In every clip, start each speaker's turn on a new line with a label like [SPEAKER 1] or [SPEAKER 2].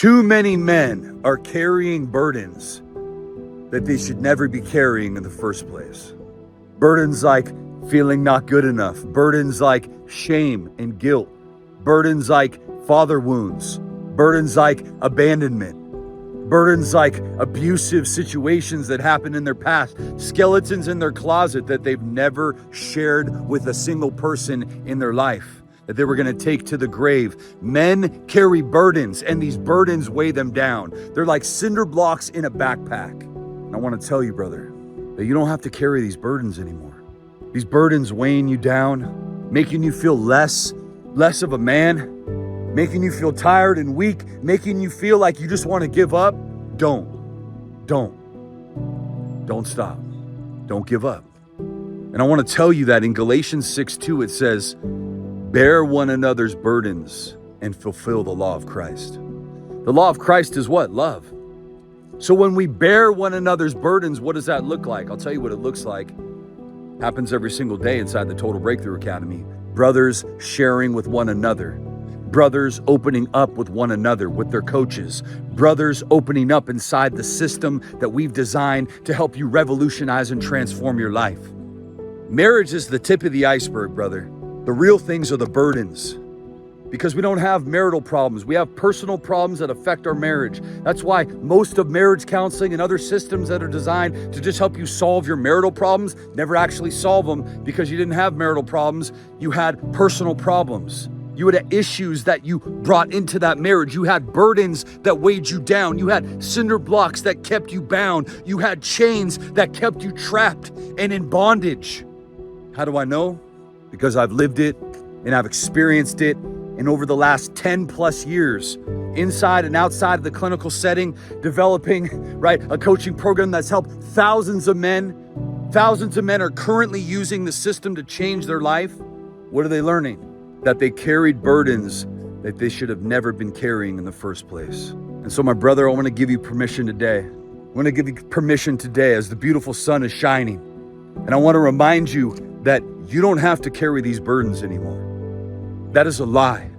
[SPEAKER 1] Too many men are carrying burdens that they should never be carrying in the first place. Burdens like feeling not good enough, burdens like shame and guilt, burdens like father wounds, burdens like abandonment, burdens like abusive situations that happened in their past, skeletons in their closet that they've never shared with a single person in their life, that they were going to take to the grave. Men carry burdens, and these burdens weigh them down. They're like cinder blocks in a backpack. And I want to tell you, brother, that you don't have to carry these burdens anymore. These burdens weighing you down, making you feel less of a man, making you feel tired and weak, making you feel like you just want to give up. Don't stop. Don't give up. And I want to tell you that in Galatians 6:2, it says, bear one another's burdens and fulfill the law of Christ. The law of Christ is what? Love. So when we bear one another's burdens, what does that look like? I'll tell you what it looks like. Happens every single day inside the Total Breakthrough Academy. Brothers sharing with one another. Brothers opening up with one another, with their coaches. Brothers opening up inside the system that we've designed to help you revolutionize and transform your life. Marriage is the tip of the iceberg, brother. The real things are the burdens. Because we don't have marital problems. We have personal problems that affect our marriage. That's why most of marriage counseling and other systems that are designed to just help you solve your marital problems never actually solve them, because you didn't have marital problems. You had personal problems. You had issues that you brought into that marriage. You had burdens that weighed you down. You had cinder blocks that kept you bound. You had chains that kept you trapped and in bondage. How do I know? Because I've lived it and I've experienced it. And over the last 10 plus years, inside and outside of the clinical setting, developing, a coaching program that's helped thousands of men. Thousands of men are currently using the system to change their life. What are they learning? That they carried burdens that they should have never been carrying in the first place. And so, my brother, I want to give you permission today. I want to give you permission today as the beautiful sun is shining. And I want to remind you that you don't have to carry these burdens anymore. That is a lie.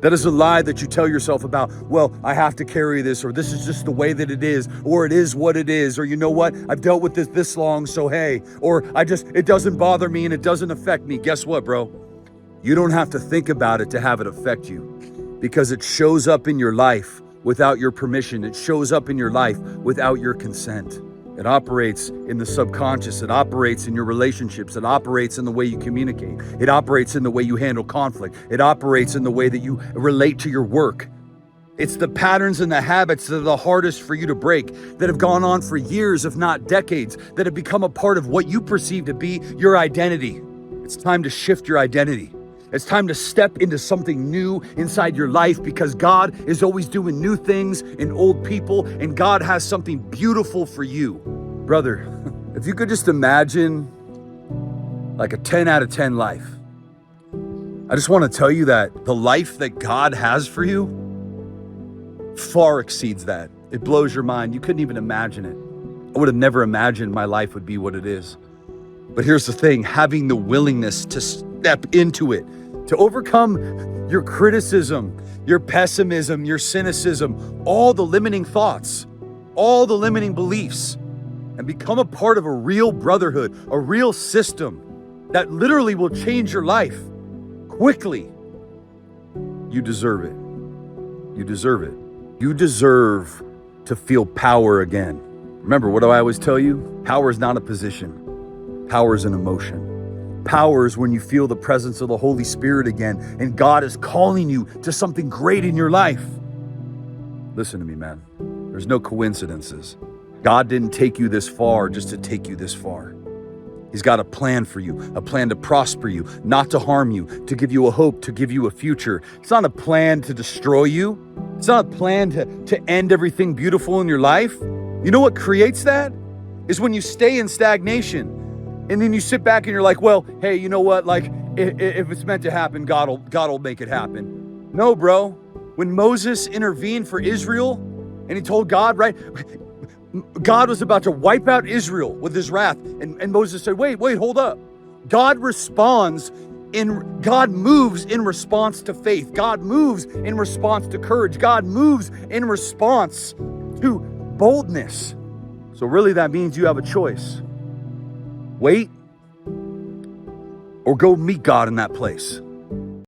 [SPEAKER 1] That is a lie that you tell yourself about, well, I have to carry this, or this is just the way that it is, or it is what it is, or you know what, I've dealt with this long, so hey, or it doesn't bother me and it doesn't affect me. Guess what, bro? You don't have to think about it to have it affect you, because it shows up in your life without your permission. It shows up in your life without your consent. It operates in the subconscious. It operates in your relationships. It operates in the way you communicate. It operates in the way you handle conflict. It operates in the way that you relate to your work. It's the patterns and the habits that are the hardest for you to break, that have gone on for years, if not decades, that have become a part of what you perceive to be your identity. It's time to shift your identity. It's time to step into something new inside your life, because God is always doing new things in old people, and God has something beautiful for you. Brother, if you could just imagine like a 10 out of 10 life. I just want to tell you that the life that God has for you far exceeds that. It blows your mind. You couldn't even imagine it. I would have never imagined my life would be what it is. But here's the thing, having the willingness to step into it, to overcome your criticism, your pessimism, your cynicism, all the limiting thoughts, all the limiting beliefs, and become a part of a real brotherhood, a real system that literally will change your life quickly. You deserve it. You deserve it. You deserve to feel power again. Remember, what do I always tell you? Power is not a position. Power is an emotion. Power is when you feel the presence of the Holy Spirit again, and God is calling you to something great in your life. Listen to me, man. There's no coincidences. God didn't take you this far just to take you this far. He's got a plan for you, a plan to prosper you, not to harm you, to give you a hope, to give you a future. It's not a plan to destroy you. It's not a plan to end everything beautiful in your life. You know what creates that? Is when you stay in stagnation. And then you sit back and you're like, well, hey, you know what? Like, if it's meant to happen, God will make it happen. No, bro. When Moses intervened for Israel and he told God, right? God was about to wipe out Israel with his wrath. And Moses said, wait, hold up. God responds God moves in response to faith. God moves in response to courage. God moves in response to boldness. So really that means you have a choice. Wait or go meet God in that place.